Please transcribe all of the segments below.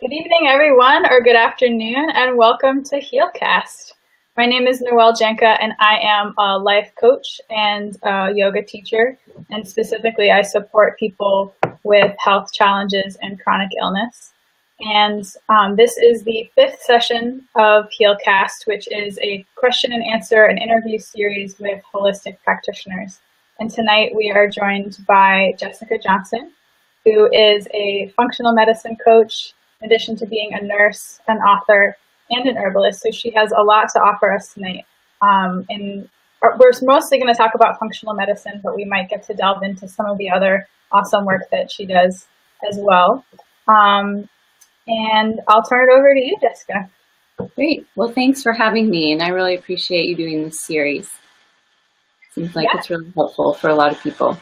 Good evening, everyone, or good afternoon, and welcome to Healcast. My name is Noelle Jenka, and I am a life coach and a yoga teacher. And specifically, I support people with health challenges and chronic illness. And this is the fifth session of Healcast, which is a question and answer and interview series with holistic practitioners. And tonight we are joined by Jessica Johnson, who is a functional medicine coach, in addition to being a nurse, an author, and an herbalist. So she has a lot to offer us tonight. And we're mostly going to talk about functional medicine, but we might get to delve into some of the other awesome work that she does as well. And I'll turn it over to you, Jessica. Great. Well, thanks for having me, and I really appreciate you doing this series. Seems like it's really helpful for a lot of people.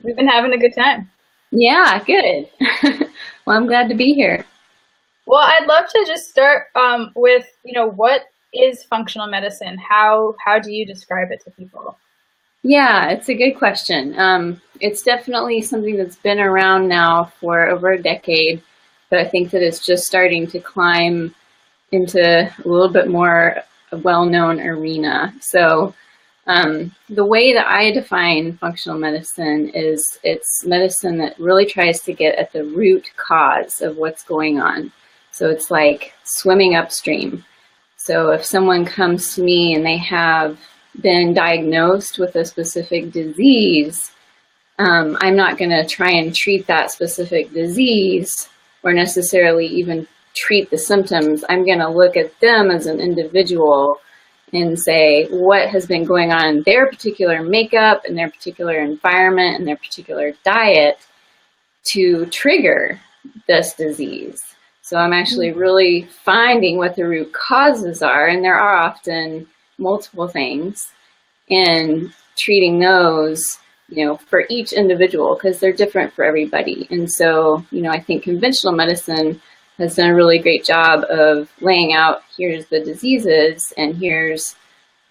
We've been having a good time. Yeah, good. Well, I'm glad to be here. Well, I'd love to just start with, what is functional medicine? How do you describe it to people? Yeah, it's a good question. It's definitely something that's been around now for over a decade, but I think that it's just starting to climb into a little bit more well-known arena. So the way that I define functional medicine is it's medicine that really tries to get at the root cause of what's going on. So it's like swimming upstream. So if someone comes to me and they have been diagnosed with a specific disease, I'm not going to try and treat that specific disease or necessarily even treat the symptoms. I'm going to look at them as an individual and say what has been going on in their particular makeup and their particular environment and their particular diet to trigger this disease. So I'm actually really finding what the root causes are, and there are often multiple things, and treating those, for each individual, because they're different for everybody. And so, I think conventional medicine has done a really great job of laying out, here's the diseases and here's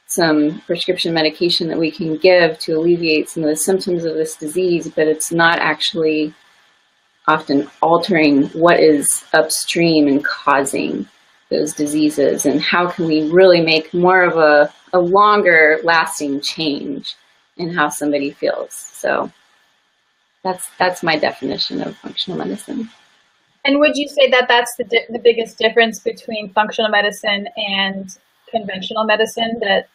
some prescription medication that we can give to alleviate some of the symptoms of this disease, but it's not actually often altering what is upstream and causing those diseases, and how can we really make more of a longer lasting change in how somebody feels. So that's my definition of functional medicine. And would you say that that's the biggest difference between functional medicine and conventional medicine, that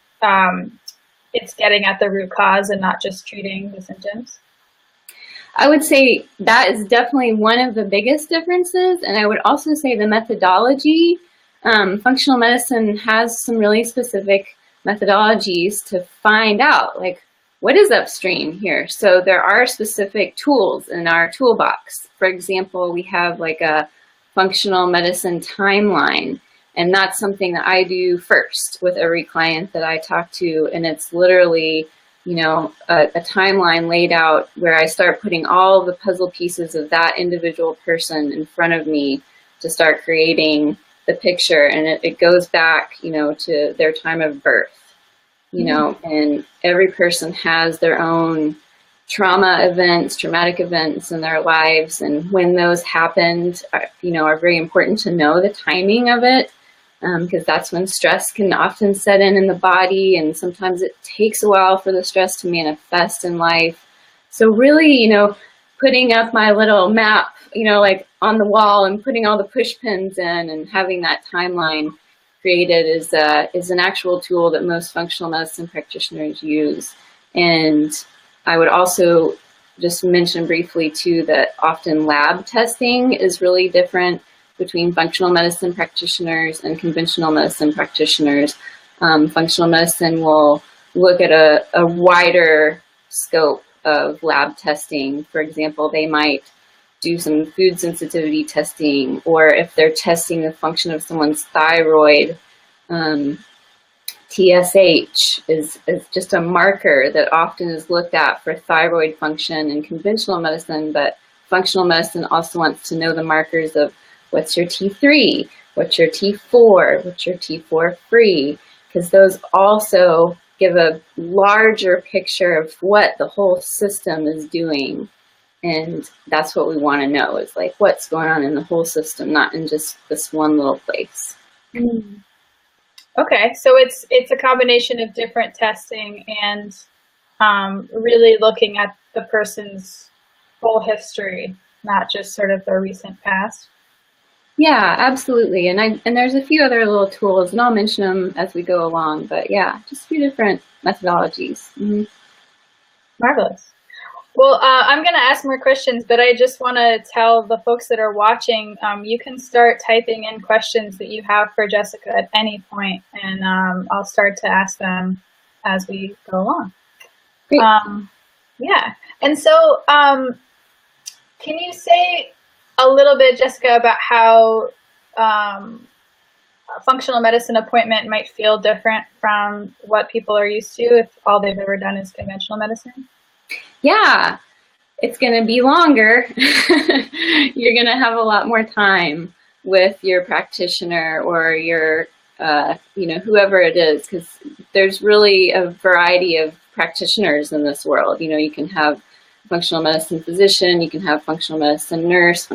it's getting at the root cause and not just treating the symptoms? I would say that is definitely one of the biggest differences. And I would also say the methodology. Functional medicine has some really specific methodologies to find out, like, what is upstream here? So there are specific tools in our toolbox. For example, we have like a functional medicine timeline, and that's something that I do first with every client that I talk to. And it's literally, a timeline laid out where I start putting all the puzzle pieces of that individual person in front of me to start creating the picture. And it goes back, to their time of birth. And every person has their own traumatic events in their lives. And when those happened, are very important to know the timing of it, because that's when stress can often set in the body. And sometimes it takes a while for the stress to manifest in life. So really, putting up my little map, like on the wall, and putting all the push pins in and having that timeline created is an actual tool that most functional medicine practitioners use. And I would also just mention briefly too that often lab testing is really different between functional medicine practitioners and conventional medicine practitioners. Functional medicine will look at a wider scope of lab testing. For example, they might do some food sensitivity testing, or if they're testing the function of someone's thyroid, TSH is just a marker that often is looked at for thyroid function in conventional medicine, but functional medicine also wants to know the markers of what's your T3, what's your T4, what's your T4 free, because those also give a larger picture of what the whole system is doing And that's what we want to know, is like what's going on in the whole system, not in just this one little place. Mm. Okay, so it's a combination of different testing and really looking at the person's whole history, not just sort of their recent past. Yeah, absolutely. And there's a few other little tools, and I'll mention them as we go along. But yeah, just a few different methodologies. Mm-hmm. Marvelous. Well, I'm going to ask more questions, but I just want to tell the folks that are watching, you can start typing in questions that you have for Jessica at any point, and I'll start to ask them as we go along. Great. Yeah. And so can you say a little bit, Jessica, about how a functional medicine appointment might feel different from what people are used to if all they've ever done is conventional medicine? Yeah, it's going to be longer. You're going to have a lot more time with your practitioner or your, whoever it is, because there's really a variety of practitioners in this world. You can have functional medicine physician, you can have functional medicine nurse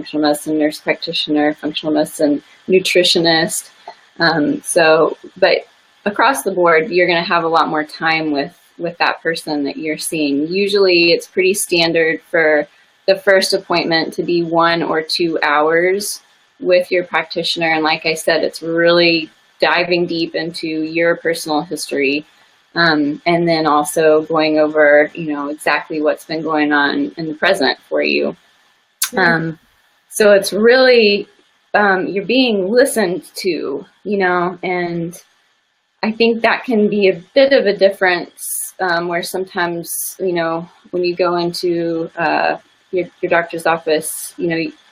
practitioner, functional medicine nutritionist. But across the board, you're going to have a lot more time with that person that you're seeing. Usually it's pretty standard for the first appointment to be 1 or 2 hours with your practitioner. And like I said, it's really diving deep into your personal history. And then also going over, exactly what's been going on in the present for you. So it's really, you're being listened to, and I think that can be a bit of a difference where sometimes, when you go into your doctor's office,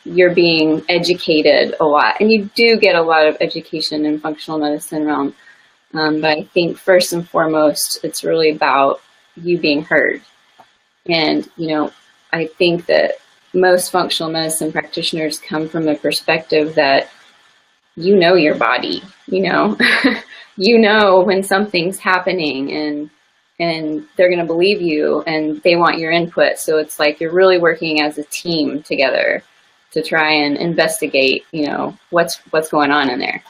you're being educated a lot, and you do get a lot of education in functional medicine realm. But I think first and foremost, it's really about you being heard. And, I think that most functional medicine practitioners come from a perspective that you know your body, when something's happening, and they're going to believe you, and they want your input. So it's like you're really working as a team together to try and investigate, what's going on in there.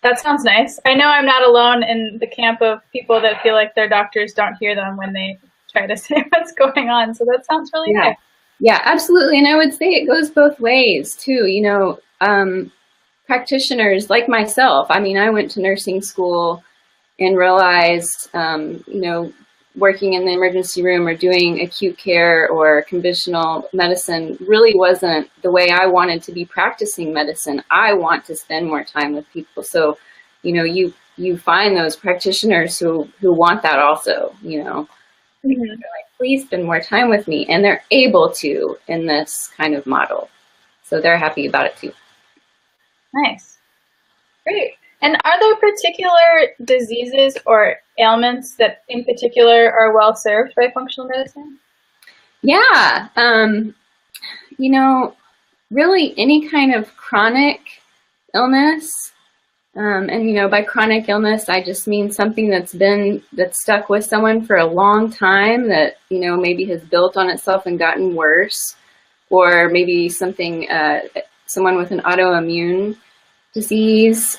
That sounds nice. I know I'm not alone in the camp of people that feel like their doctors don't hear them when they try to say what's going on. So that sounds really nice. Yeah, absolutely. And I would say it goes both ways too. Practitioners like myself, I went to nursing school and realized, working in the emergency room or doing acute care or conventional medicine really wasn't the way I wanted to be practicing medicine. I want to spend more time with people. So, you find those practitioners who want that also, They're like, please spend more time with me. And they're able to in this kind of model. So they're happy about it too. Nice. Great. And are there particular diseases or ailments that in particular are well served by functional medicine? Yeah. Really any kind of chronic illness. And, by chronic illness, I just mean something that's stuck with someone for a long time that, maybe has built on itself and gotten worse, or maybe something, someone with an autoimmune disease,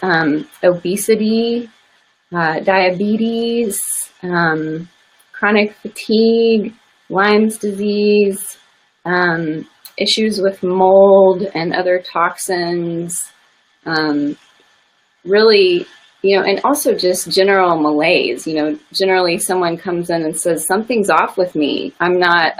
obesity, diabetes, chronic fatigue, Lyme's disease, issues with mold and other toxins, really, and also just general malaise. Generally someone comes in and says, something's off with me. I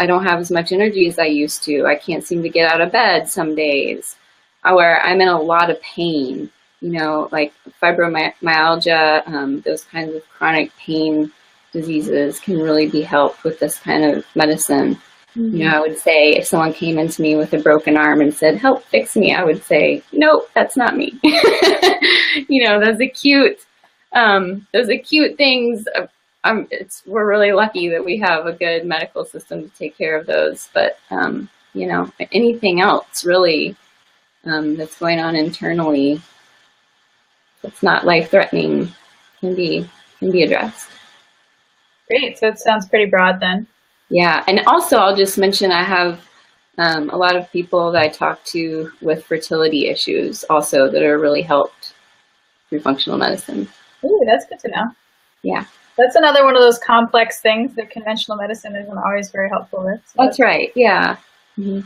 don't have as much energy as I used to. I can't seem to get out of bed some days. Or I'm in a lot of pain, like fibromyalgia, those kinds of chronic pain diseases can really be helped with this kind of medicine. Mm-hmm. I would say if someone came into me with a broken arm and said, help fix me, I would say, no, that's not me. Those acute things, we're really lucky that we have a good medical system to take care of those. But, anything else really that's going on internally that's not life-threatening can be addressed. Great. So it sounds pretty broad then. Yeah. And also I'll just mention I have A lot of people that I talk to with fertility issues also that are really helped through functional medicine. Ooh, that's good to know. Yeah. That's another one of those complex things that conventional medicine isn't always very helpful with. So that's right. Yeah. Mm-hmm.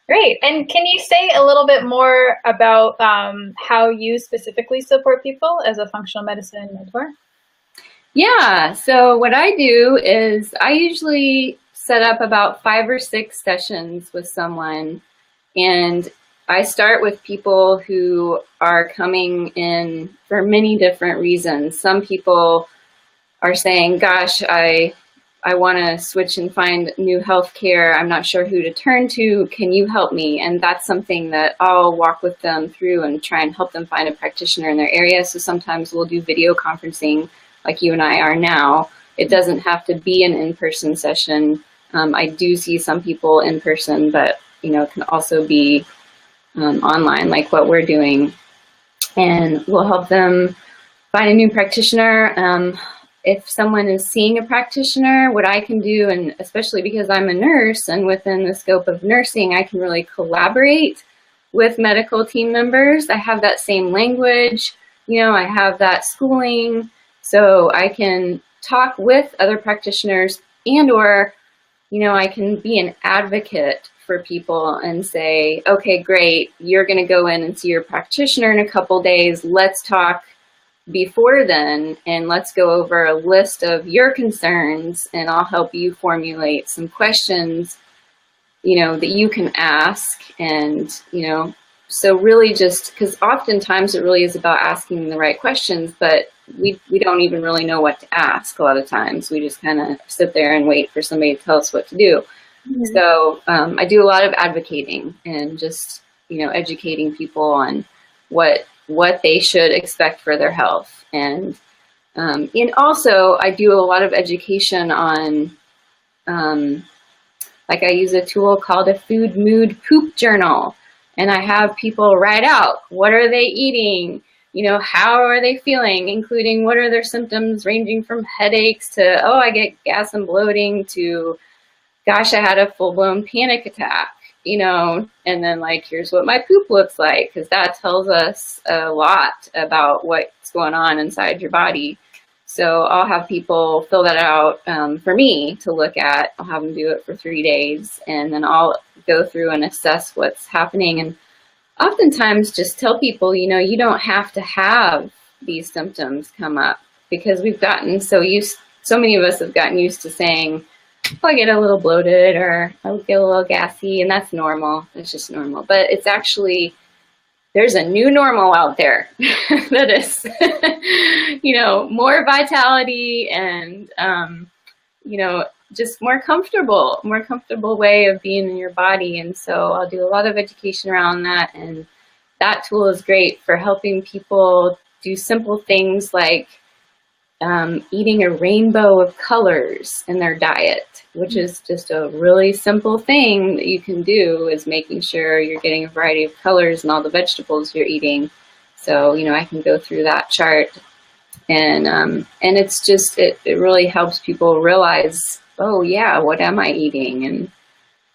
Great. And can you say a little bit more about how you specifically support people as a functional medicine mentor? Yeah. So what I do is I usually set up about 5 or 6 sessions with someone, and I start with people who are coming in for many different reasons. Some people are saying, gosh, I want to switch and find new health care. I'm not sure who to turn to. Can you help me? And that's something that I'll walk with them through and try and help them find a practitioner in their area. So sometimes we'll do video conferencing like you and I are now. It doesn't have to be an in-person session. I do see some people in person, but it can also be online like what we're doing. And we'll help them find a new practitioner. If someone is seeing a practitioner, what I can do, and especially because I'm a nurse and within the scope of nursing, I can really collaborate with medical team members. I have that same language, I have that schooling, so I can talk with other practitioners or, I can be an advocate for people and say, okay, great, you're going to go in and see your practitioner in a couple days. Let's talk before then, and let's go over a list of your concerns, and I'll help you formulate some questions, that you can ask. And, so really just, because oftentimes it really is about asking the right questions, but we don't even really know what to ask a lot of times. We just kind of sit there and wait for somebody to tell us what to do. Mm-hmm. So I do a lot of advocating and just, educating people on what they should expect for their health. And also I do a lot of education on, like I use a tool called a food mood poop journal, and I have people write out, what are they eating? How are they feeling, including what are their symptoms, ranging from headaches to, oh, I get gas and bloating, to, gosh, I had a full-blown panic attack. And then here's what my poop looks like, because that tells us a lot about what's going on inside your body. So I'll have people fill that out for me to look at. I'll have them do it for 3 days, and then I'll go through and assess what's happening. And oftentimes just tell people, you don't have to have these symptoms come up, because we've gotten so many of us have gotten used to saying, I get a little bloated or I'll get a little gassy, and that's normal. It's just normal. But it's actually, there's a new normal out there that is, more vitality and, just more comfortable way of being in your body. And so I'll do a lot of education around that. And that tool is great for helping people do simple things like eating a rainbow of colors in their diet, which is just a really simple thing that you can do, is making sure you're getting a variety of colors in all the vegetables you're eating. So, I can go through that chart, and it's just, it really helps people realize, oh yeah, what am I eating?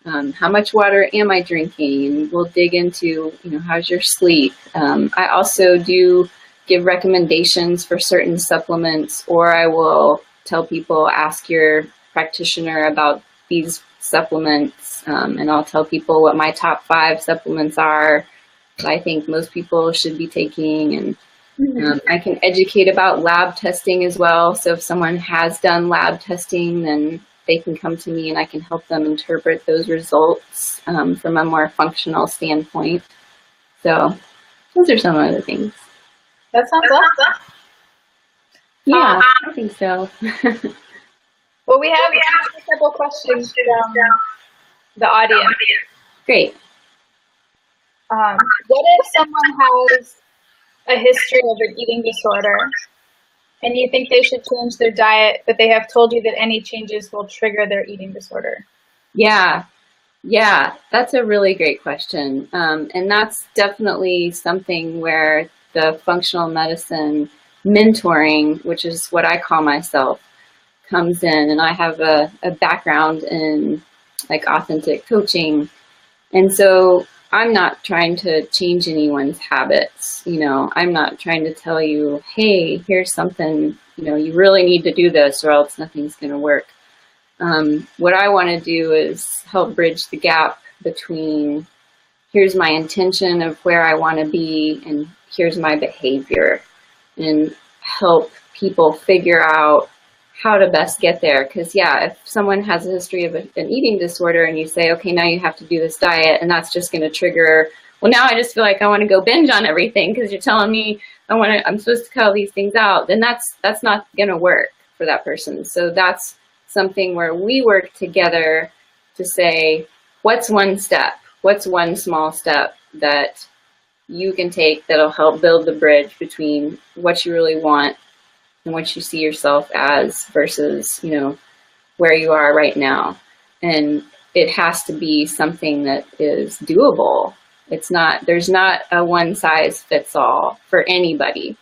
And how much water am I drinking? And we'll dig into, how's your sleep? I also do give recommendations for certain supplements, or I will tell people, ask your practitioner about these supplements, and I'll tell people what my top 5 supplements are that I think most people should be taking. And I can educate about lab testing as well. So if someone has done lab testing, then they can come to me and I can help them interpret those results from a more functional standpoint. So those are some of the things. That sounds awesome. Yeah, I think so. Well, we have a couple questions from the audience. Great. What if someone has a history of an eating disorder and you think they should change their diet, but they have told you that any changes will trigger their eating disorder? Yeah, that's a really great question. And that's definitely something where the functional medicine mentoring, which is what I call myself, comes in. And I have a background in like authentic coaching. And so I'm not trying to change anyone's habits. I'm not trying to tell you, hey, here's something, you really need to do this or else nothing's going to work. What I want to do is help bridge the gap between here's my intention of where I want to be and here's my behavior, and help people figure out how to best get there. Because if someone has a history of an eating disorder and you say, okay, now you have to do this diet, and that's just going to trigger, well, now I just feel like I want to go binge on everything because you're telling me I'm supposed to cut all these things out, then that's not going to work for that person. So that's something where we work together to say, what's one step? What's one small step that you can take that'll help build the bridge between what you really want and what you see yourself as versus, where you are right now. And it has to be something that is doable. There's not a one size fits all for anybody.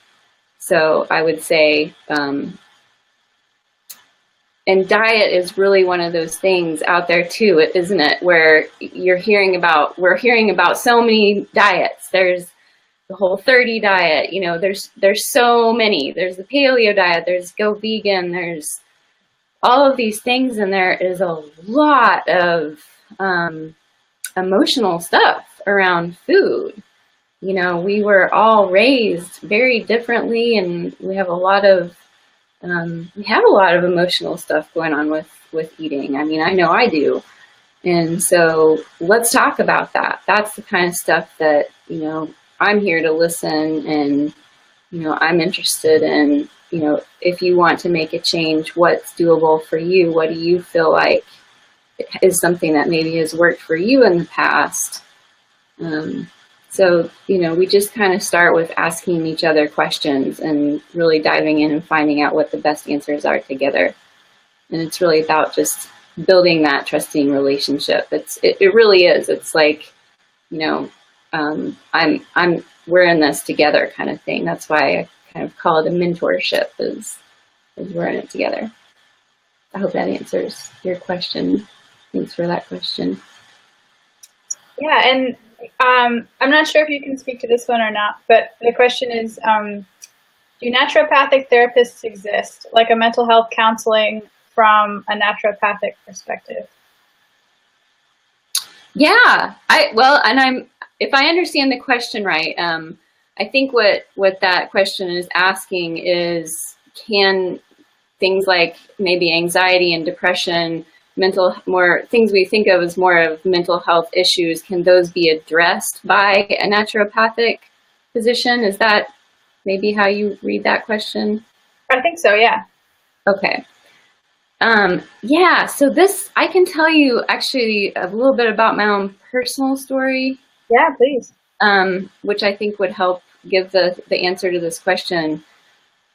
So I would say, and diet is really one of those things out there too, isn't it? Where we're hearing about so many diets. There's the Whole30 diet, there's so many. There's the paleo diet, there's go vegan, there's all of these things, and there is a lot of emotional stuff around food. We were all raised very differently, and we have a lot of emotional stuff going on with eating. I mean, I know I do. And so let's talk about that. That's the kind of stuff that, I'm here to listen, and, I'm interested in, if you want to make a change, what's doable for you? What do you feel like is something that maybe has worked for you in the past? So, we just kind of start with asking each other questions and really diving in and finding out what the best answers are together. And it's really about just building that trusting relationship. It really is. It's like, we're in this together kind of thing. That's why I kind of call it a mentorship, is we're in it together. I hope that answers your question. Thanks for that question. Yeah, and I'm not sure if you can speak to this one or not, but the question is, do naturopathic therapists exist, like a mental health counseling from a naturopathic perspective? Yeah, if I understand the question right, I think what that question is asking is, can things like maybe anxiety and depression, more things we think of as more of mental health issues, can those be addressed by a naturopathic physician? Is that maybe how you read that question? I think so, yeah. Okay. Yeah, so I can tell you actually a little bit about my own personal story. Yeah, please. Which I think would help give the answer to this question.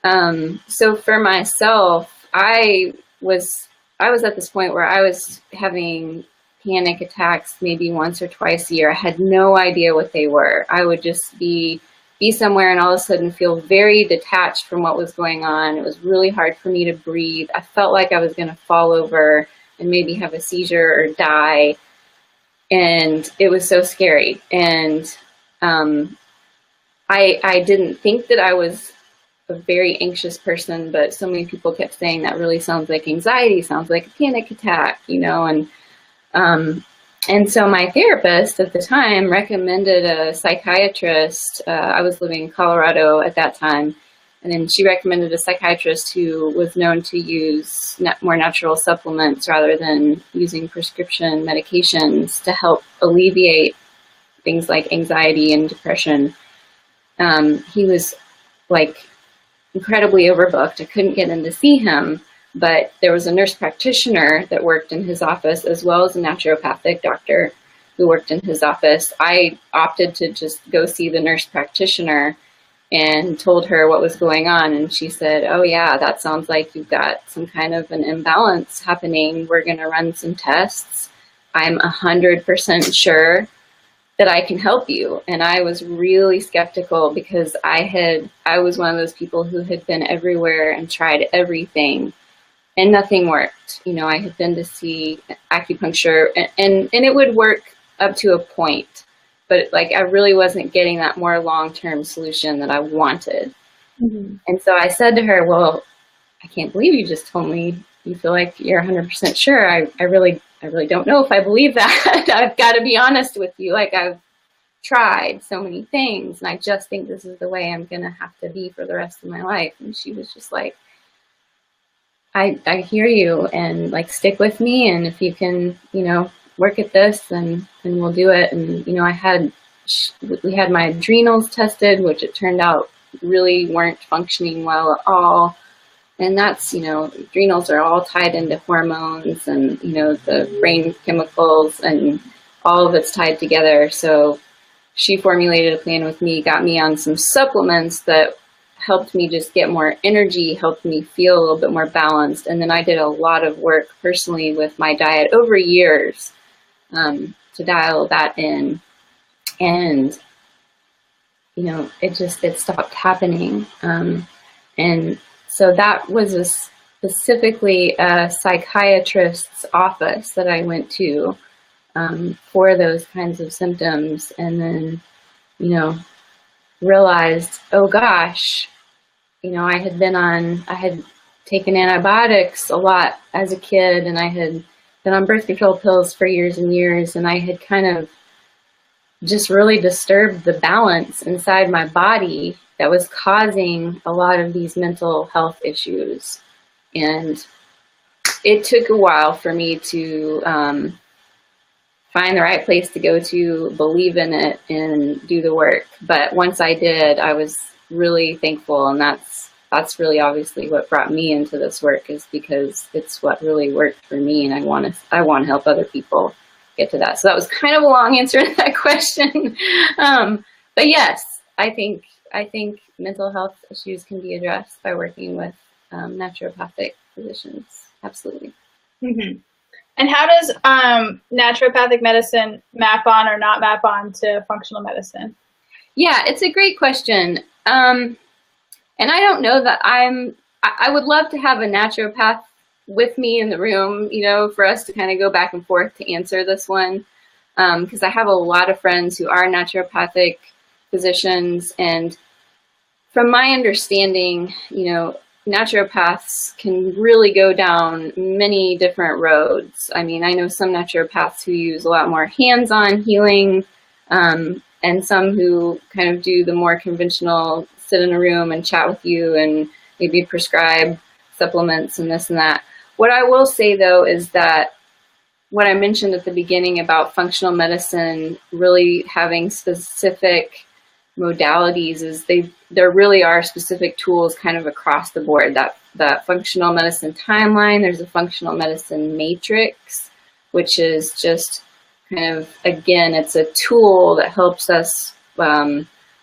So for myself, I was at this point where I was having panic attacks maybe once or twice a year. I had no idea what they were. I would just be somewhere and all of a sudden feel very detached from what was going on. It was really hard for me to breathe. I felt like I was going to fall over and maybe have a seizure or die. And it was so scary. And I didn't think that I was a very anxious person, but so many people kept saying that really sounds like anxiety, sounds like a panic attack, and so my therapist at the time recommended a psychiatrist. I was living in Colorado at that time, and then she recommended a psychiatrist who was known to use more natural supplements rather than using prescription medications to help alleviate things like anxiety and depression. He was incredibly overbooked. I couldn't get in to see him, but there was a nurse practitioner that worked in his office, as well as a naturopathic doctor who worked in his office. I opted to just go see the nurse practitioner and told her what was going on. And she said, oh yeah, that sounds like you've got some kind of an imbalance happening. We're going to run some tests. I'm 100% sure that I can help you. And I was really skeptical because I was one of those people who had been everywhere and tried everything. and nothing worked. You know, I had been to see acupuncture, and it would work up to a point, but like I really wasn't getting that more long-term solution that I wanted. Mm-hmm. And so I said to her, well, I can't believe you just told me you feel like you're 100% sure. I really don't know if I believe that. I've got to be honest with you. Like, I've tried so many things, and I just think this is the way I'm going to have to be for the rest of my life. And she was just like, I hear you, and like, stick with me. And if you can, you know, work at this, then we'll do it. And, you know, we had my adrenals tested, which it turned out really weren't functioning well at all. And that's, you know, adrenals are all tied into hormones and, you know, the brain chemicals, and all of it's tied together. So she formulated a plan with me, got me on some supplements that helped me just get more energy, helped me feel a little bit more balanced. And then I did a lot of work personally with my diet over years to dial that in. And, you know, it stopped happening. And so that was specifically a psychiatrist's office that I went to for those kinds of symptoms. And then, you know, realized, oh gosh, you know, I had taken antibiotics a lot as a kid, and I had been on birth control pills for years and years, and I had kind of just really disturbed the balance inside my body that was causing a lot of these mental health issues. And it took a while for me to find the right place to go to, believe in it, and do the work. But once I did, I was really thankful, and that's really obviously what brought me into this work, is because it's what really worked for me, and I want to help other people get to that. So that was kind of a long answer to that question. But yes, I think mental health issues can be addressed by working with naturopathic physicians. Absolutely. Mm-hmm. And how does naturopathic medicine map on or not map on to functional medicine? Yeah, it's a great question. And I don't know that I would love to have a naturopath with me in the room, you know, for us to kind of go back and forth to answer this one. Because I have a lot of friends who are naturopathic physicians, and from my understanding, you know, naturopaths can really go down many different roads. I mean, I know some naturopaths who use a lot more hands-on healing, and some who kind of do the more conventional sit in a room and chat with you and maybe prescribe supplements and this and that. What I will say, though, is that what I mentioned at the beginning about functional medicine really having specific modalities is there really are specific tools kind of across the board. That functional medicine timeline, there's a functional medicine matrix, which is just kind of, again, it's a tool that helps us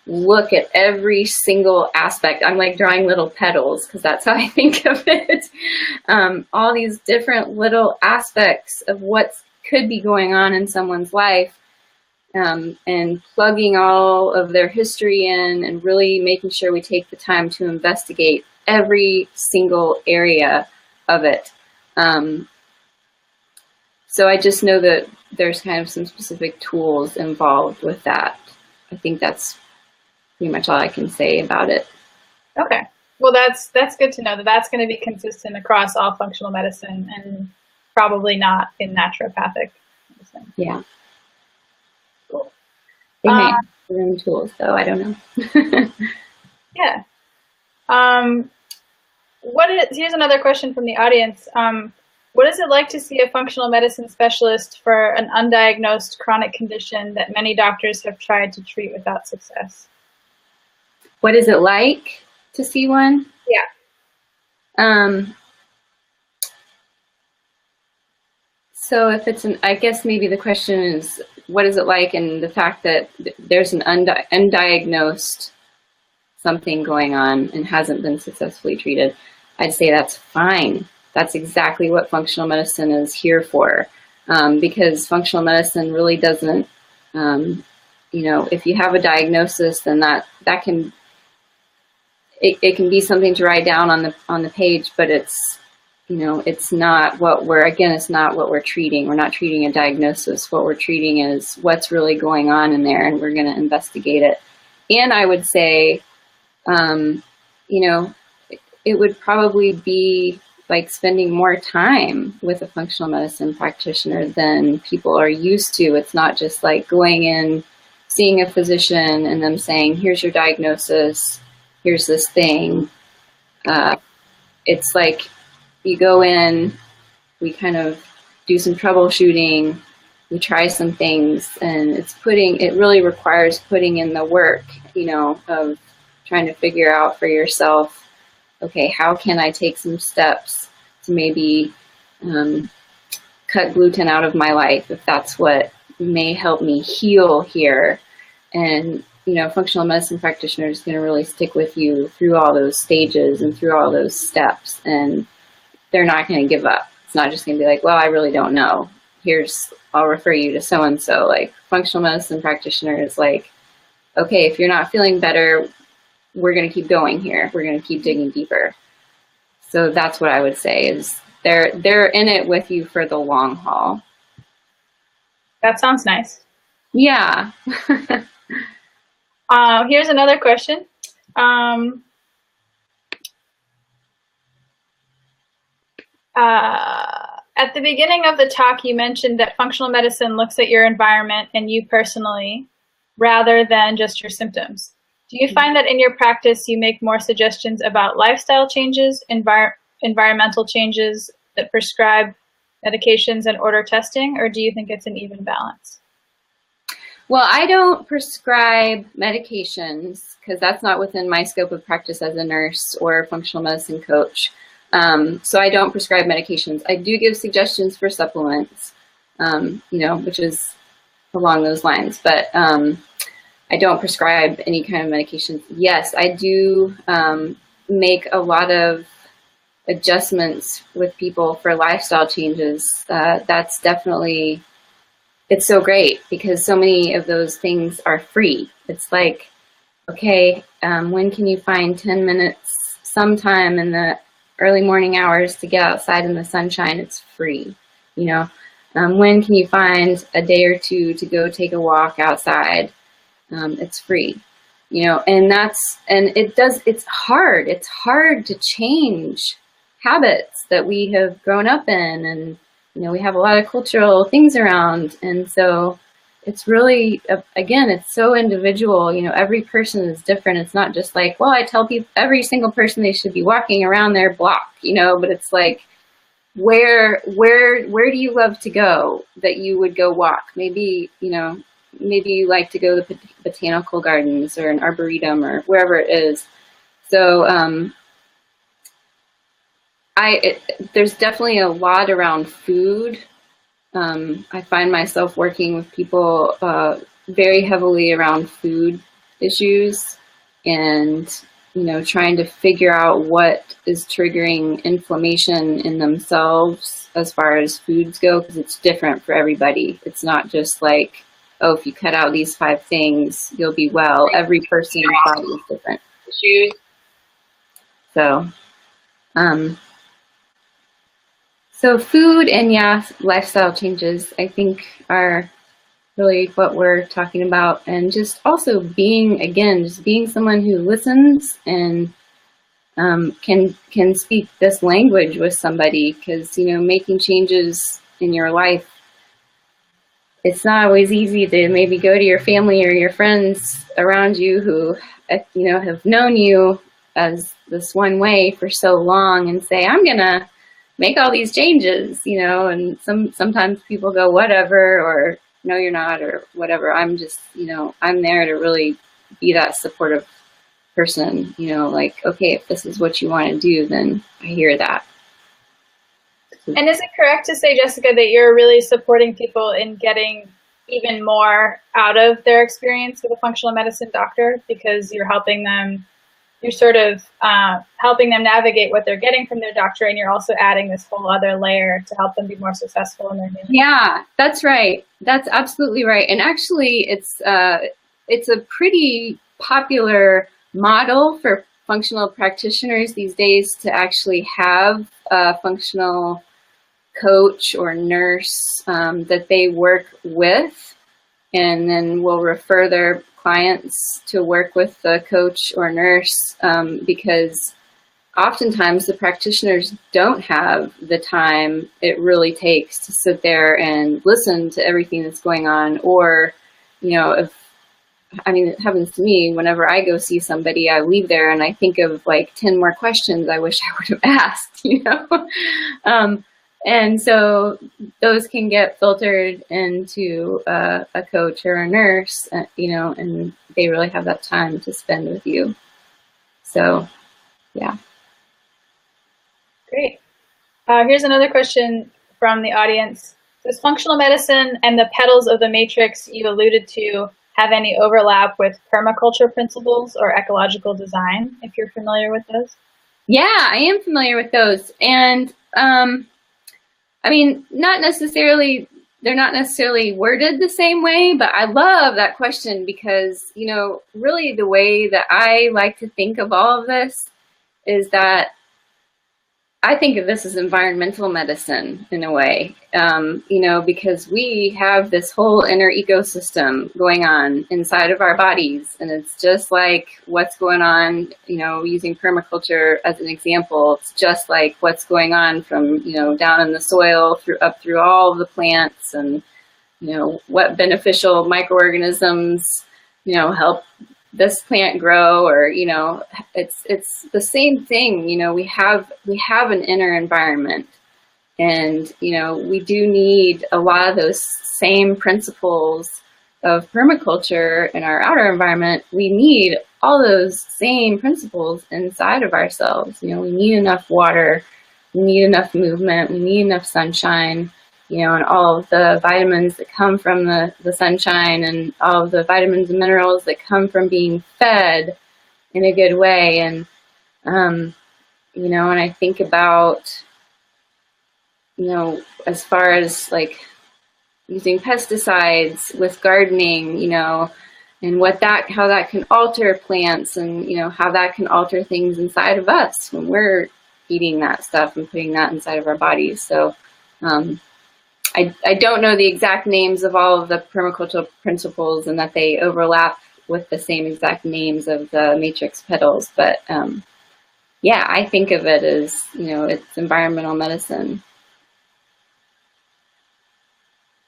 look at every single aspect. I'm like drawing little petals because that's how I think of it. All these different little aspects of what could be going on in someone's life. And plugging all of their history in and really making sure we take the time to investigate every single area of it. So I just know that there's kind of some specific tools involved with that. I think that's pretty much all I can say about it. Okay. Well, that's good to know that that's going to be consistent across all functional medicine and probably not in naturopathic medicine. Yeah. They may have their own tools, though. I don't know. Yeah. Here's another question from the audience. What is it like to see a functional medicine specialist for an undiagnosed chronic condition that many doctors have tried to treat without success? What is it like to see one? Yeah. So if it's I guess maybe the question is, what is it like, and the fact that there's an undiagnosed something going on and hasn't been successfully treated, I'd say that's fine. That's exactly what functional medicine is here for, because functional medicine really doesn't, you know, if you have a diagnosis, then that can, it can be something to write down on the page, but it's it's not what it's not what we're treating. We're not treating a diagnosis. What we're treating is what's really going on in there, and we're going to investigate it. And I would say, it would probably be like spending more time with a functional medicine practitioner than people are used to. It's not just like going in, seeing a physician and them saying, here's your diagnosis, here's this thing. It's like you go in, we kind of do some troubleshooting, we try some things, and it really requires putting in the work, of trying to figure out for yourself, okay, how can I take some steps to maybe cut gluten out of my life, if that's what may help me heal here. And, functional medicine practitioner is going to really stick with you through all those stages and through all those steps. And they're not going to give up. It's not just going to be like, well, I really don't know. I'll refer you to so-and-so. Like, functional medicine practitioner is like, okay, if you're not feeling better, we're going to keep going here. We're going to keep digging deeper. So that's what I would say is they're in it with you for the long haul. That sounds nice. Yeah. Here's another question. At the beginning of the talk, you mentioned that functional medicine looks at your environment and you personally, rather than just your symptoms. Do you find that in your practice, you make more suggestions about lifestyle changes, environmental changes that prescribe medications and order testing, or do you think it's an even balance? Well, I don't prescribe medications because that's not within my scope of practice as a nurse or a functional medicine coach. So I don't prescribe medications. I do give suggestions for supplements, which is along those lines, but I don't prescribe any kind of medications. Yes, I do make a lot of adjustments with people for lifestyle changes. That's definitely, it's so great because so many of those things are free. It's like, okay, when can you find 10 minutes sometime in the early morning hours to get outside in the sunshine? It's free. When can you find a day or two to go take a walk outside? It's free, and it's hard. It's hard to change habits that we have grown up in, and, we have a lot of cultural things around. And so it's really, again, it's so individual, every person is different. It's not just like, well, I tell people, every single person they should be walking around their block, but it's like, where do you love to go that you would go walk? Maybe you like to go to the botanical gardens or an arboretum or wherever it is. So there's definitely a lot around food. I find myself working with people very heavily around food issues and, trying to figure out what is triggering inflammation in themselves as far as foods go, because it's different for everybody. It's not just like, oh, if you cut out these 5 things, you'll be well. Every person's body is different. So food and lifestyle changes, I think, are really what we're talking about. And just also being someone who listens and can speak this language with somebody, because, making changes in your life, it's not always easy to maybe go to your family or your friends around you who, have known you as this one way for so long and say, I'm going to make all these changes, and sometimes people go, whatever, or no, you're not, or whatever. I'm just, I'm there to really be that supportive person, like, okay, if this is what you want to do, then I hear that. And is it correct to say, Jessica, that you're really supporting people in getting even more out of their experience with a functional medicine doctor, because you're helping them, you're sort of helping them navigate what they're getting from their doctor, and you're also adding this whole other layer to help them be more successful in their healing? Yeah, that's right. That's absolutely right. And actually, it's a pretty popular model for functional practitioners these days to actually have a functional coach or nurse that they work with, and then will refer their clients to work with the coach or nurse, because oftentimes the practitioners don't have the time it really takes to sit there and listen to everything that's going on. Or, it happens to me whenever I go see somebody, I leave there and I think of like 10 more questions I wish I would have asked, and so those can get filtered into a coach or a nurse, and they really have that time to spend with you. So, yeah. Great. Here's another question from the audience. Does functional medicine and the petals of the matrix you alluded to have any overlap with permaculture principles or ecological design, if you're familiar with those? Yeah, I am familiar with those. And not necessarily, they're not necessarily worded the same way, but I love that question because, really the way that I like to think of all of this is that I think of this as environmental medicine in a way, because we have this whole inner ecosystem going on inside of our bodies. And it's just like what's going on, using permaculture as an example, it's just like what's going on from, down in the soil up through all of the plants, and, what beneficial microorganisms, help this plant grow, or it's the same thing. We have an inner environment, and we do need a lot of those same principles of permaculture in our outer environment. We need all those same principles inside of ourselves. We need enough water, we need enough movement, we need enough sunshine, and all of the vitamins that come from the sunshine, and all of the vitamins and minerals that come from being fed in a good way. And, and I think about, as far as like using pesticides with gardening, and how that can alter plants, and, how that can alter things inside of us when we're eating that stuff and putting that inside of our bodies. So, I don't know the exact names of all of the permacultural principles, and that they overlap with the same exact names of the matrix petals, but yeah, I think of it as, it's environmental medicine.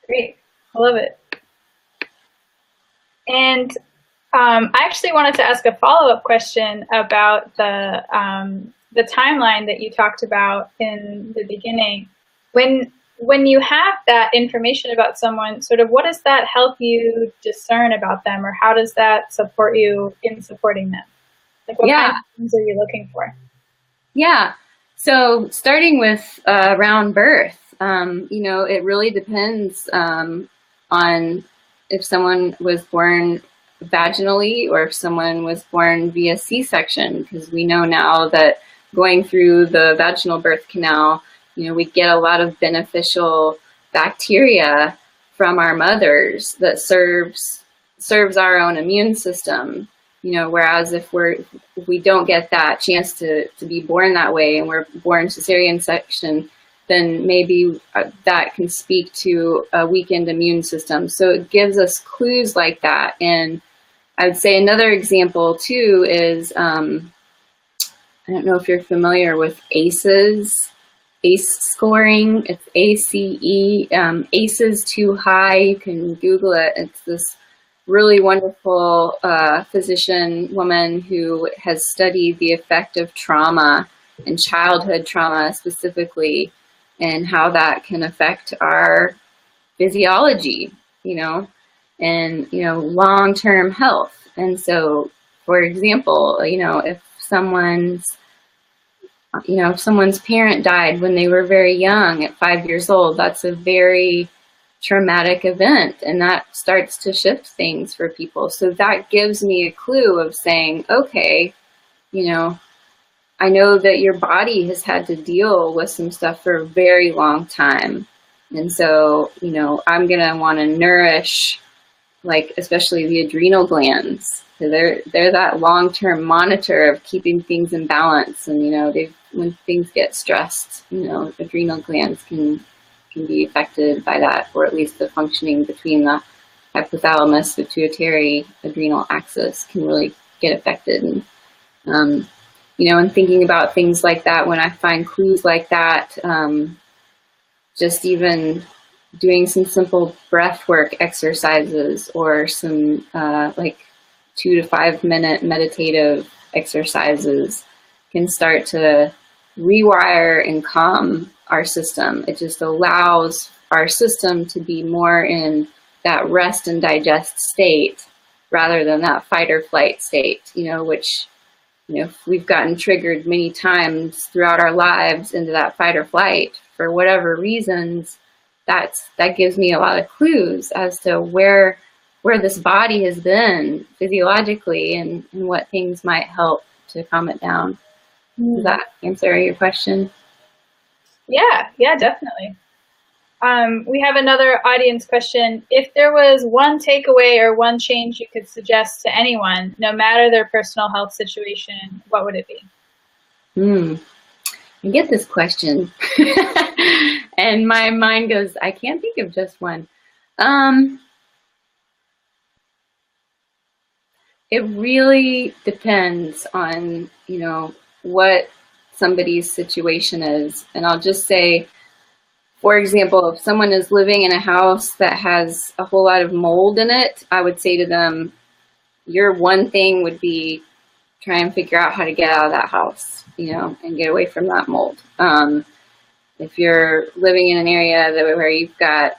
Great, I love it. And I actually wanted to ask a follow-up question about the timeline that you talked about in the beginning. When you have that information about someone, sort of what does that help you discern about them, or how does that support you in supporting them? Like, what kind of things are you looking for? Yeah. So starting with around birth, it really depends on if someone was born vaginally or if someone was born via C-section, because we know now that going through the vaginal birth canal, we get a lot of beneficial bacteria from our mothers that serves our own immune system. Whereas if we don't get that chance to be born that way, and we're born cesarean section, then maybe that can speak to a weakened immune system. So it gives us clues like that. And I would say another example too is, I don't know if you're familiar with ACE scoring. It's ACE. ACE is too high. You can Google it. It's this really wonderful physician woman who has studied the effect of trauma and childhood trauma specifically, and how that can affect our physiology, and, long-term health. And so, for example, if someone's parent died when they were very young at 5 years old, that's a very traumatic event, and that starts to shift things for people. So that gives me a clue of saying, okay, I know that your body has had to deal with some stuff for a very long time. And so, I'm going to want to nourish like especially the adrenal glands. So they're that long-term monitor of keeping things in balance. And, you know, when things get stressed, you know, adrenal glands can be affected by that, or at least the functioning between the hypothalamus pituitary adrenal axis can really get affected. And, you know, and thinking about things like that, when I find clues like that, just even doing some simple breath work exercises or some like 2 to 5 minute meditative exercises can start to rewire and calm our system. It just allows our system to be more in that rest and digest state rather than that fight or flight state, you know, which, you know, we've gotten triggered many times throughout our lives into that fight or flight for whatever reasons. That gives me a lot of clues as to where this body has been physiologically and what things might help to calm it down. Does that answer your question? Yeah, definitely. We have another audience question. If there was one takeaway or one change you could suggest to anyone, no matter their personal health situation, what would it be? I get this question and my mind goes, I can't think of just one. It really depends on, you know, what somebody's situation is. And I'll just say, for example, if someone is living in a house that has a whole lot of mold in it, I would say to them, your one thing would be try and figure out how to get out of that house, you know, and get away from that mold. If you're living in an area where you've got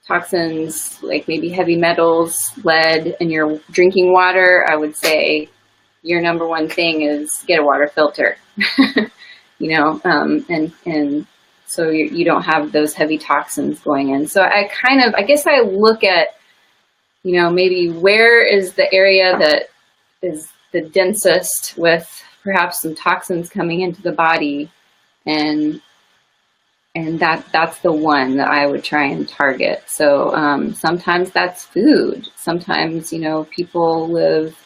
toxins, like maybe heavy metals, lead in your drinking water, I would say your number one thing is get a water filter, you know, and so you don't have those heavy toxins going in. So I guess I look at, you know, maybe where is the area that is the densest with perhaps some toxins coming into the body, and that's the one that I would try and target. So sometimes that's food. Sometimes, you know, people live,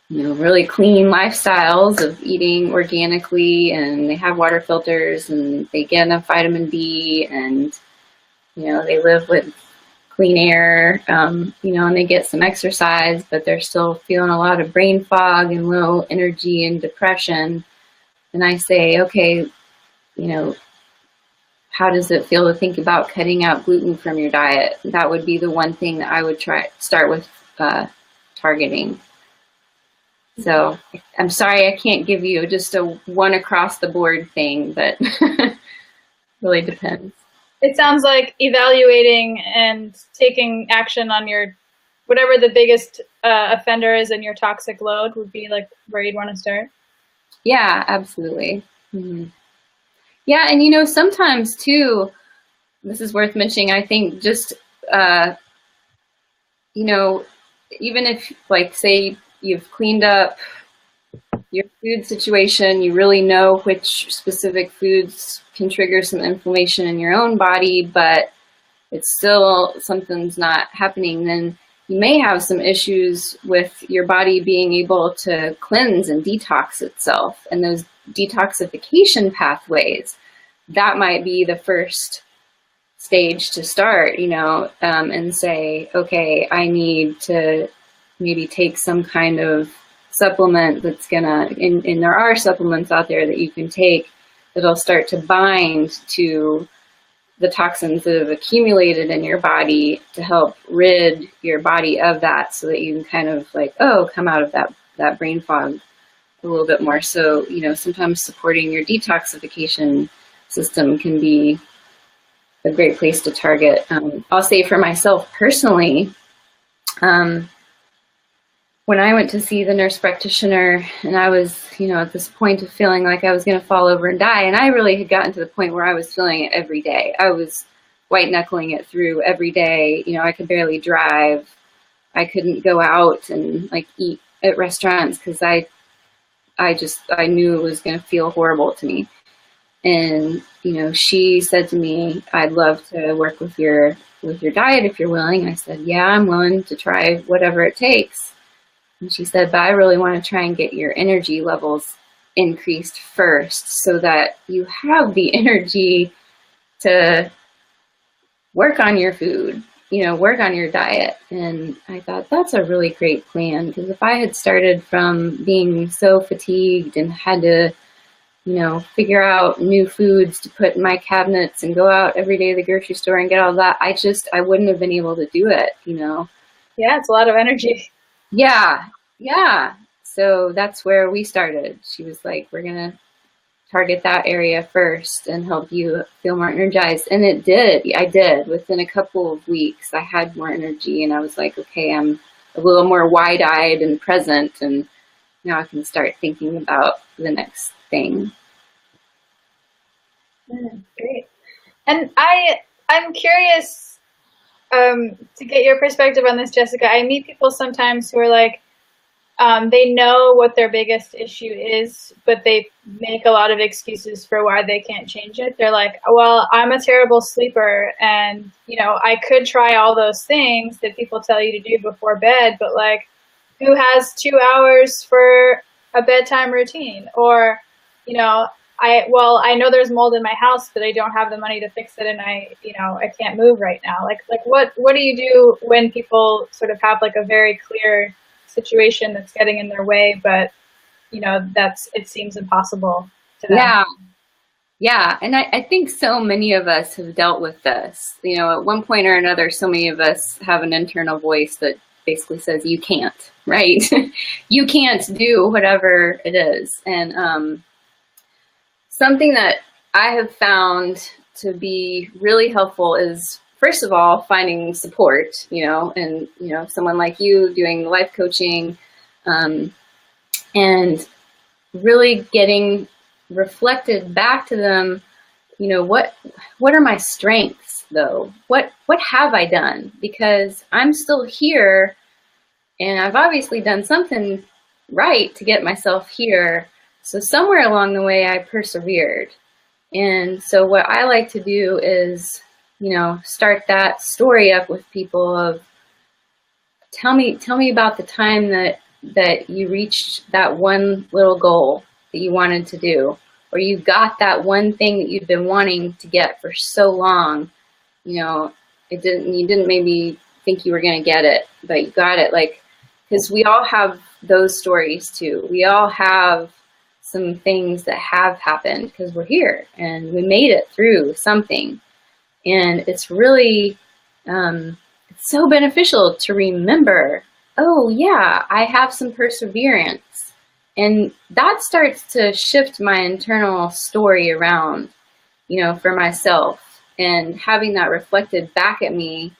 you know, really clean lifestyles of eating organically, and they have water filters and they get enough vitamin D, and, you know, they live with clean air, you know, and they get some exercise, but they're still feeling a lot of brain fog and low energy and depression. And I say, okay, you know, how does it feel to think about cutting out gluten from your diet? That would be the one thing that I would start with targeting. So I'm sorry I can't give you just a one across the board thing, but really depends. It sounds like evaluating and taking action on your, whatever the biggest offender is in your toxic load would be like where you'd want to start. Yeah, absolutely. Mm-hmm. Yeah, and you know, sometimes too, this is worth mentioning, I think just, you know, even if, like, say you've cleaned up your food situation, you really know which specific foods can trigger some inflammation in your own body, but it's still something's not happening, then you may have some issues with your body being able to cleanse and detox itself. And those detoxification pathways, that might be the first stage to start, you know, and say, okay, I need to maybe take some kind of supplement that's gonna, and there are supplements out there that you can take that'll start to bind to the toxins that have accumulated in your body to help rid your body of that, so that you can kind of like, come out of that brain fog a little bit more. So, you know, sometimes supporting your detoxification system can be a great place to target. I'll say for myself personally, when I went to see the nurse practitioner and I was, you know, at this point of feeling like I was going to fall over and die, and I really had gotten to the point where I was feeling it every day. I was white knuckling it through every day. You know, I could barely drive. I couldn't go out and like eat at restaurants because I knew it was going to feel horrible to me. And, you know, she said to me, I'd love to work with your with your diet if you're willing. I said, yeah, I'm willing to try whatever it takes. And she said, but I really want to try and get your energy levels increased first so that you have the energy to work on your food, work on your diet. And I thought that's a really great plan, because if I had started from being so fatigued and had to, figure out new foods to put in my cabinets and go out every day to the grocery store and get all that, I wouldn't have been able to do it, Yeah, it's a lot of energy. Yeah. So that's where we started. She was like, we're going to target that area first and help you feel more energized. And it did. I did. Within a couple of weeks, I had more energy, and I was like, okay, I'm a little more wide-eyed and present, and now I can start thinking about the next thing. Great. And I'm curious to get your perspective on this, Jessica. I meet people sometimes who are like, they know what their biggest issue is, but they make a lot of excuses for why they can't change it. They're like, well, I'm a terrible sleeper, and, I could try all those things that people tell you to do before bed, but like, who has 2 hours for a bedtime routine? Or, I know there's mold in my house, but I don't have the money to fix it, and I can't move right now. Like what do you do when people sort of have like a very clear situation that's getting in their way, but it seems impossible to them? Yeah. And I think so many of us have dealt with this. At one point or another, so many of us have an internal voice that basically says you can't, right? You can't do whatever it is. And something that I have found to be really helpful is, first of all, finding support, and, someone like you doing life coaching, and really getting reflected back to them, what are my strengths though? What have I done? Because I'm still here, and I've obviously done something right to get myself here. So somewhere along the way I persevered. And so what I like to do is, start that story up with people of, tell me about the time that you reached that one little goal that you wanted to do, or you got that one thing that you've been wanting to get for so long. You didn't maybe think you were going to get it, but you got it. Like, because we all have those stories too. We all have some things that have happened because we're here and we made it through something. And it's really, it's so beneficial to remember, oh yeah, I have some perseverance. And that starts to shift my internal story around, for myself. And having that reflected back at me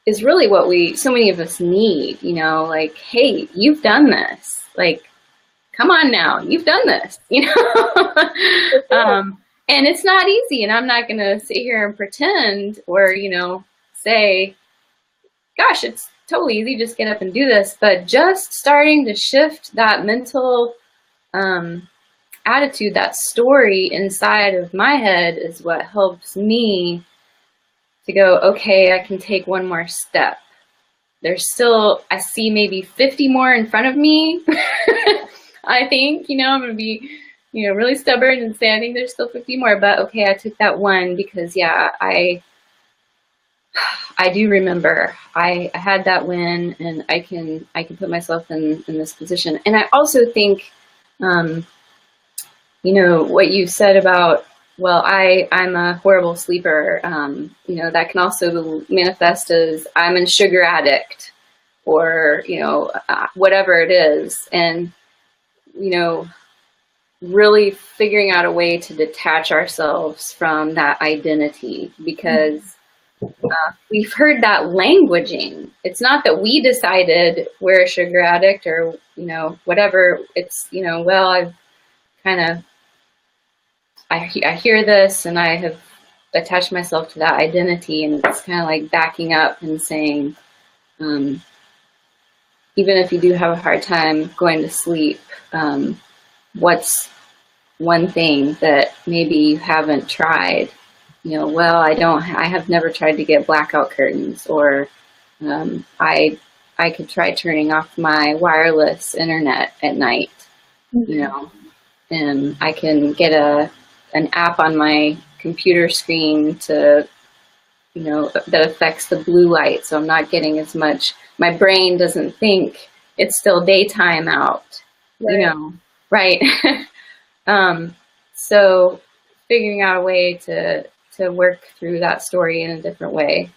is really what so many of us need, like, hey, you've done this. Like, come on now, you've done this, and it's not easy. And I'm not going to sit here and pretend or, say, gosh, it's totally easy, just get up and do this. But just starting to shift that mental attitude, that story inside of my head is what helps me to go, okay, I can take one more step. There's still, I see maybe 50 more in front of me. I think, I'm going to be, really stubborn and say, I think there's still 50 more, but okay, I took that one because, yeah, I do remember I had that win, and I can put myself in this position. And I also think, what you said about, well, I'm a horrible sleeper, that can also manifest as I'm a sugar addict, or, whatever it is. And, really figuring out a way to detach ourselves from that identity, because we've heard that languaging. It's not that we decided we're a sugar addict or, whatever. It's, well, I've kind of, I hear this and I have attached myself to that identity, and it's kind of like backing up and saying, even if you do have a hard time going to sleep, what's one thing that maybe you haven't tried well, I have never tried to get blackout curtains, or I could try turning off my wireless internet at night, and I can get an app on my computer screen to, that affects the blue light, so I'm not getting as much. My brain doesn't think it's still daytime out, right? So figuring out a way to work through that story in a different way,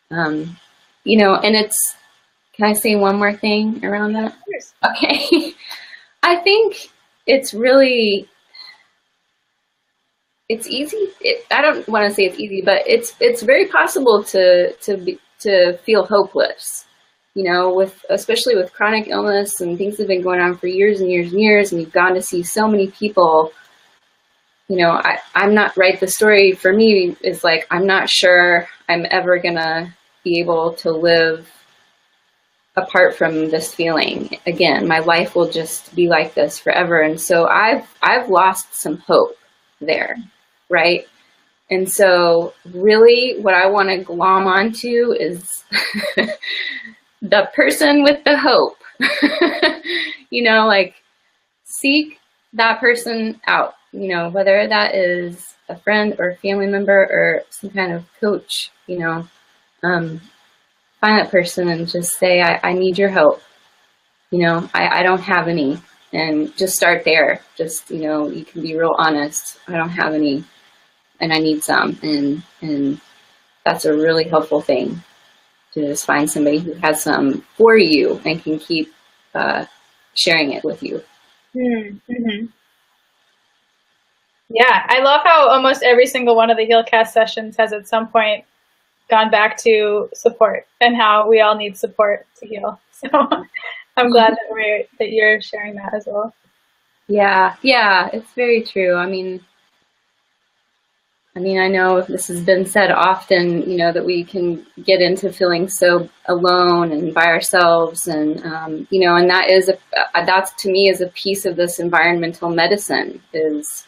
and it's. Can I say one more thing around that? Yes. Okay. I think it's really, it's easy. I don't want to say it's easy, but it's very possible to feel hopeless, especially with chronic illness and things that have been going on for years and years and years, and you've gone to see so many people. I'm not right. The story for me is like, I'm not sure I'm ever gonna be able to live apart from this feeling again. My life will just be like this forever. And so I've lost some hope there, right? And so really what I want to glom onto is the person with the hope. Like, seek that person out, whether that is a friend or a family member or some kind of coach, find that person and just say, I need your help. I don't have any. And just start there. Just, you can be real honest. I don't have any and I need some. And that's a really helpful thing, to just find somebody who has some for you and can keep sharing it with you. Mm-hmm. Yeah, I love how almost every single one of the Healcast sessions has at some point gone back to support and how we all need support to heal. So I'm glad that you're sharing that as well. Yeah, it's very true. I mean, I know this has been said often, that we can get into feeling so alone and by ourselves, and and that's to me is a piece of this environmental medicine is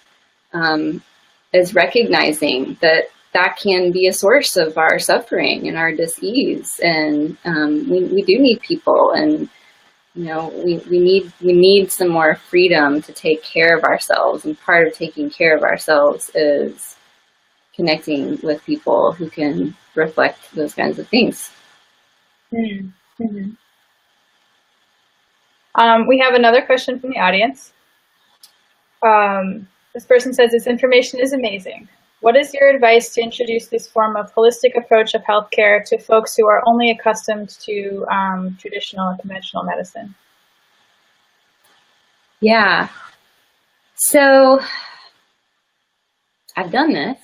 recognizing that can be a source of our suffering and our dis-ease, and we do need people, and we need some more freedom to take care of ourselves, and part of taking care of ourselves is connecting with people who can reflect those kinds of things. Mm-hmm. We have another question from the audience. This person says, this information is amazing. What is your advice to introduce this form of holistic approach of healthcare to folks who are only accustomed to traditional and conventional medicine? Yeah. So I've done this.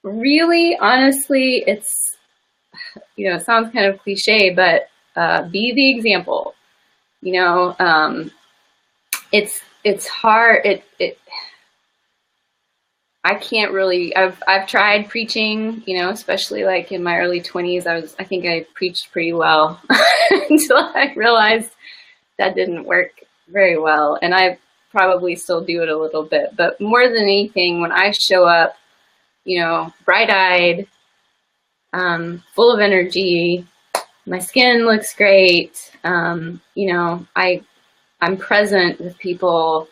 Really, honestly, it's, it sounds kind of cliche, but be the example. It's hard. I can't really, I've tried preaching, especially like in my early 20s, I think I preached pretty well until I realized that didn't work very well. And I probably still do it a little bit, but more than anything, when I show up, bright-eyed, full of energy, my skin looks great, I'm present with people,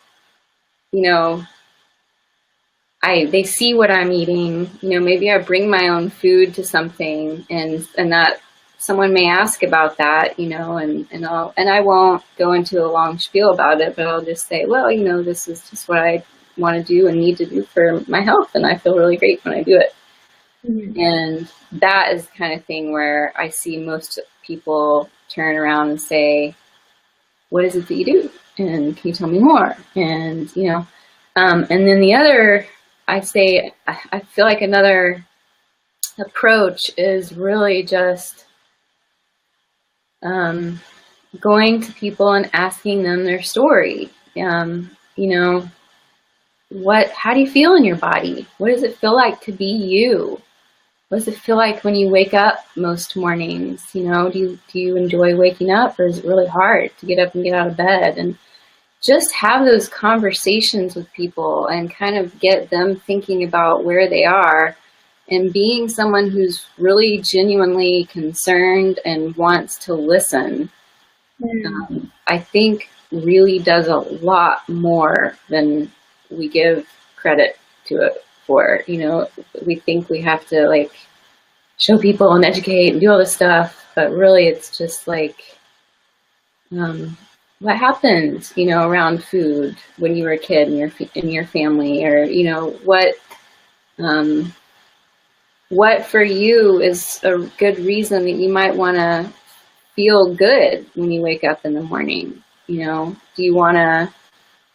they see what I'm eating, maybe I bring my own food to something, and that someone may ask about that, and I won't go into a long spiel about it, but I'll just say, well, this is just what I want to do and need to do for my health, and I feel really great when I do it. Mm-hmm. And that is the kind of thing where I see most people turn around and say, what is it that you do? And can you tell me more? And, and then the other, I feel like another approach is really just going to people and asking them their story. How do you feel in your body? What does it feel like to be you? What does it feel like when you wake up most mornings? Do you enjoy waking up, or is it really hard to get up and get out of bed? And, just have those conversations with people and kind of get them thinking about where they are, and being someone who's really genuinely concerned and wants to listen, I think really does a lot more than we give credit to it for. You know, we think we have to like show people and educate and do all this stuff, but really it's just like, what happened, you know, around food when you were a kid in your family, or, you know, what for you is a good reason that you might want to feel good when you wake up in the morning. You know, do you want to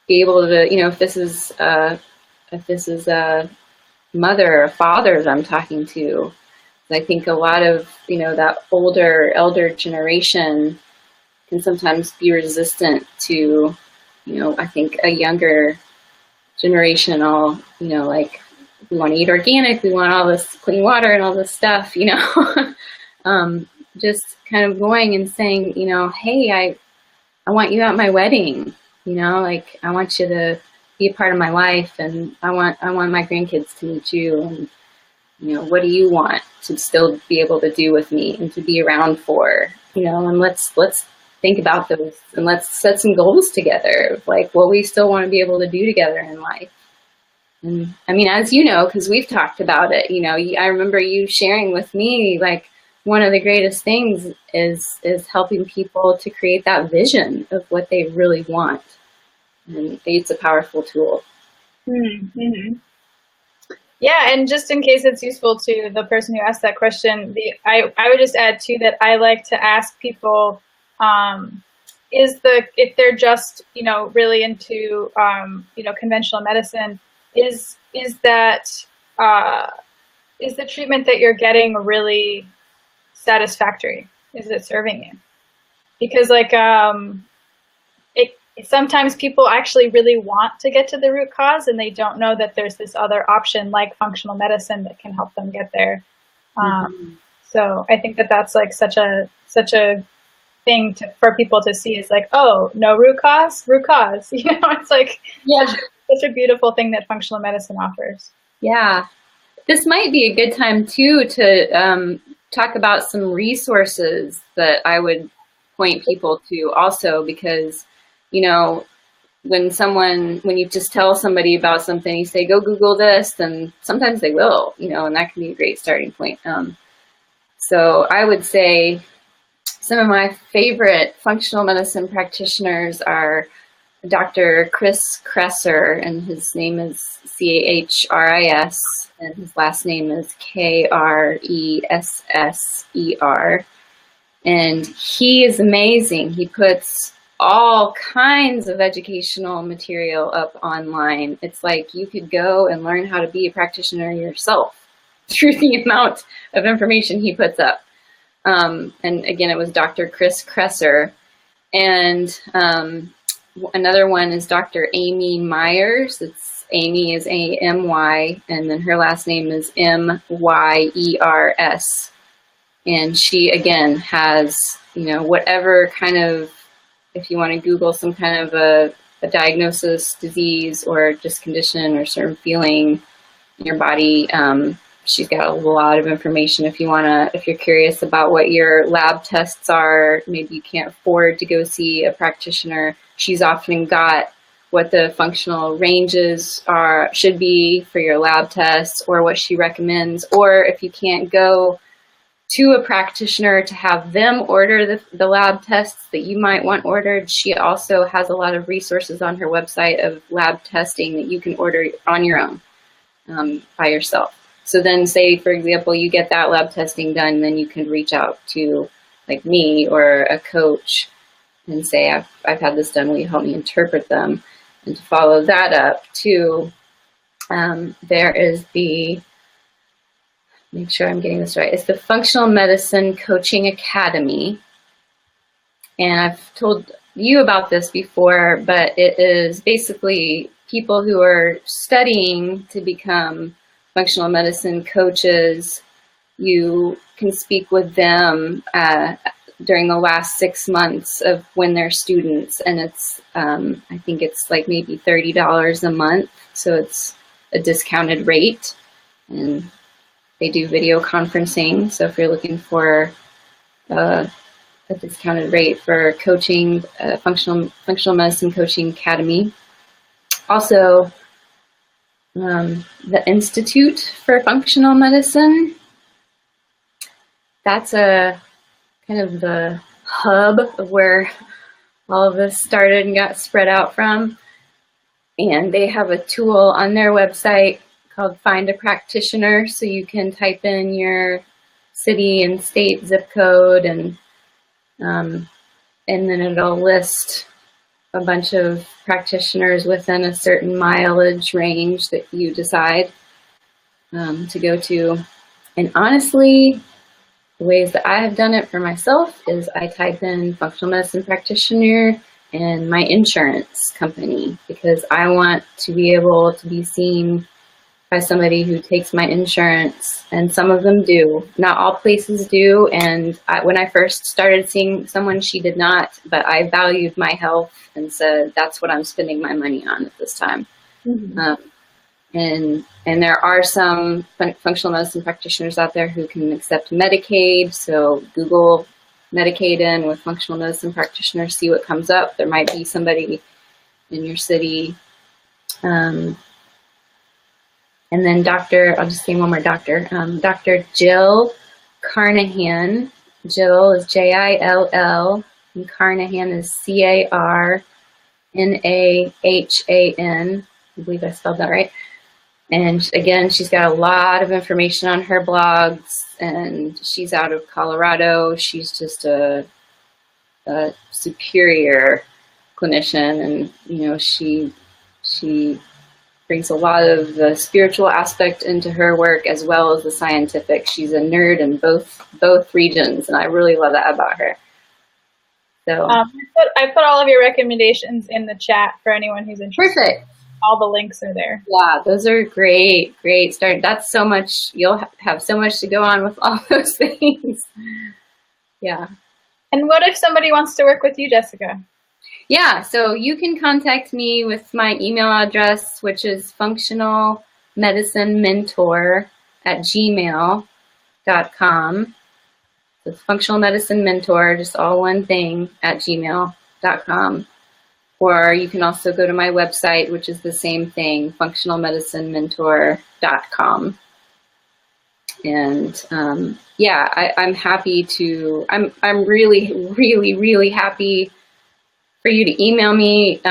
be able to, you know, if this is a mother or father that I'm talking to, I think a lot of, you know, that elder generation can sometimes be resistant to, you know, I think a younger generation, all, you know, like, we want to eat organic, we want all this clean water and all this stuff, you know. Just kind of going and saying, you know, hey, I want you at my wedding, you know, like, I want you to be a part of my life, and I want my grandkids to meet you, and, you know, what do you want to still be able to do with me and to be around for, you know, and let's think about those, and let's set some goals together, like what we still want to be able to do together in life. And I mean, as you know, because we've talked about it, you know, I remember you sharing with me, like, one of the greatest things is helping people to create that vision of what they really want. And it's a powerful tool. Mm-hmm. Yeah, and just in case it's useful to the person who asked that question, I would just add too that I like to ask people, if they're just, you know, really into, you know, conventional medicine, is the treatment that you're getting really satisfactory? Is it serving you? Because like, sometimes people actually really want to get to the root cause, and they don't know that there's this other option like functional medicine that can help them get there. So I think that that's like such a thing for people to see, is like, oh, no, root cause, you know, it's like, yeah, such a beautiful thing that functional medicine offers. Yeah. This might be a good time too to talk about some resources that I would point people to also, because, you know, when you just tell somebody about something, you say, go Google this, then sometimes they will, you know, and that can be a great starting point. So I would say some of my favorite functional medicine practitioners are Dr. Chris Kresser, and his name is Chris, and his last name is Kresser. And he is amazing. He puts all kinds of educational material up online. It's like you could go and learn how to be a practitioner yourself through the amount of information he puts up. And again, it was Dr. Chris Kresser. And another one is Dr. Amy Myers. Amy is A-M-Y, and then her last name is M-Y-E-R-S. And she, again, has, you know, whatever kind of, if you want to Google some kind of a diagnosis, disease, or just condition or certain feeling in your body, she's got a lot of information. If you're curious about what your lab tests are, maybe you can't afford to go see a practitioner, she's often got what the functional ranges should be for your lab tests, or what she recommends. Or if you can't go to a practitioner to have them order the lab tests that you might want ordered, she also has a lot of resources on her website of lab testing that you can order on your own, by yourself. So then, say, for example, you get that lab testing done, then you can reach out to, like, me or a coach and say, I've had this done, will you help me interpret them? And to follow that up too, there is make sure I'm getting this right, it's the Functional Medicine Coaching Academy. And I've told you about this before, but it is basically people who are studying to become functional medicine coaches, you can speak with them during the last 6 months of when they're students, and it's I think it's like maybe $30 a month, so it's a discounted rate, and they do video conferencing. So if you're looking for a discounted rate for coaching, functional medicine coaching academy. Also, the Institute for Functional Medicine. That's a kind of the hub of where all of this started and got spread out from. And they have a tool on their website called Find a Practitioner. So you can type in your city and state zip code, and then it'll list a bunch of practitioners within a certain mileage range that you decide to go to. And honestly, the ways that I have done it for myself is I type in functional medicine practitioner and my insurance company, because I want to be able to be seen by somebody who takes my insurance, and some of them do. Not all places do, and when I first started seeing someone, she did not, but I valued my health and said, that's what I'm spending my money on at this time. Mm-hmm. And there are some functional medicine practitioners out there who can accept Medicaid, so Google Medicaid in with functional medicine practitioner, see what comes up. There might be somebody in your city. And then I'll just say one more doctor, Dr. Jill Carnahan. Jill is Jill, and Carnahan is Carnahan. I believe I spelled that right. And again, she's got a lot of information on her blogs, and she's out of Colorado. She's just a superior clinician, and she brings a lot of the spiritual aspect into her work as well as the scientific. She's a nerd in both regions, and I really love that about her. So I put all of your recommendations in the chat for anyone who's interested. Perfect. All the links are there. Yeah, those are great start. That's so much. You'll have so much to go on with all those things. Yeah. And what if somebody wants to work with you, Jessica? Yeah, so you can contact me with my email address, which is functionalmedicinementor@gmail.com. It's functional medicine mentor, just all one thing, @gmail.com. Or you can also go to my website, which is the same thing, functionalmedicinementor.com. And I'm happy to. I'm really happy for you to email me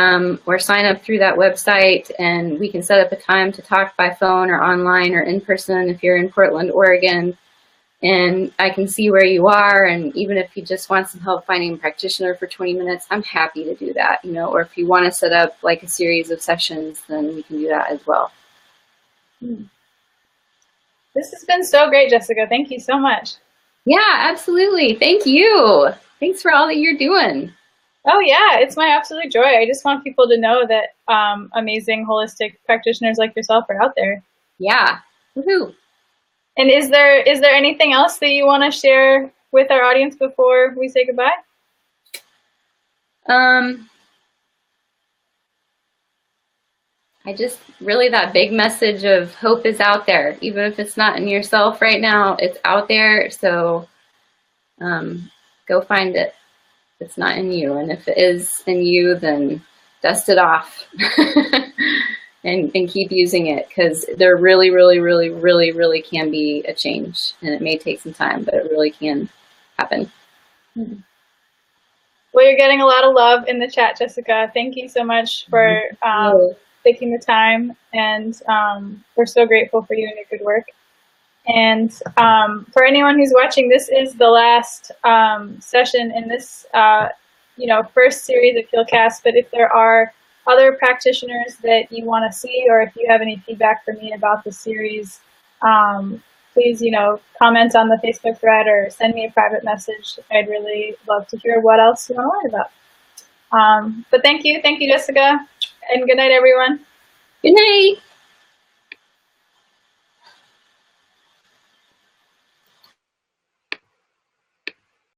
or sign up through that website, and we can set up a time to talk by phone or online or in person if you're in Portland, Oregon, and I can see where you are. And even if you just want some help finding a practitioner for 20 minutes, I'm happy to do that, or if you want to set up like a series of sessions, then we can do that as well. This has been so great, Jessica. Thank you so much. Yeah, absolutely. Thank you. Thanks for all that you're doing. Oh yeah, it's my absolute joy. I just want people to know that amazing holistic practitioners like yourself are out there. Yeah. Woohoo. And is there anything else that you want to share with our audience before we say goodbye? I just really, that big message of hope is out there. Even if it's not in yourself right now, it's out there. So go find it. It's not in you, and if it is in you, then dust it off and keep using it, because there really can be a change, and it may take some time, but it really can happen. Well, you're getting a lot of love in the chat, Jessica. Thank you so much for taking the time, and we're so grateful for you and your good work. And for anyone who's watching, this is the last session in this, first series of Healcast. But if there are other practitioners that you want to see, or if you have any feedback for me about the series, please, comment on the Facebook thread or send me a private message. I'd really love to hear what else you want to learn about. But thank you, Jessica, and good night, everyone. Good night.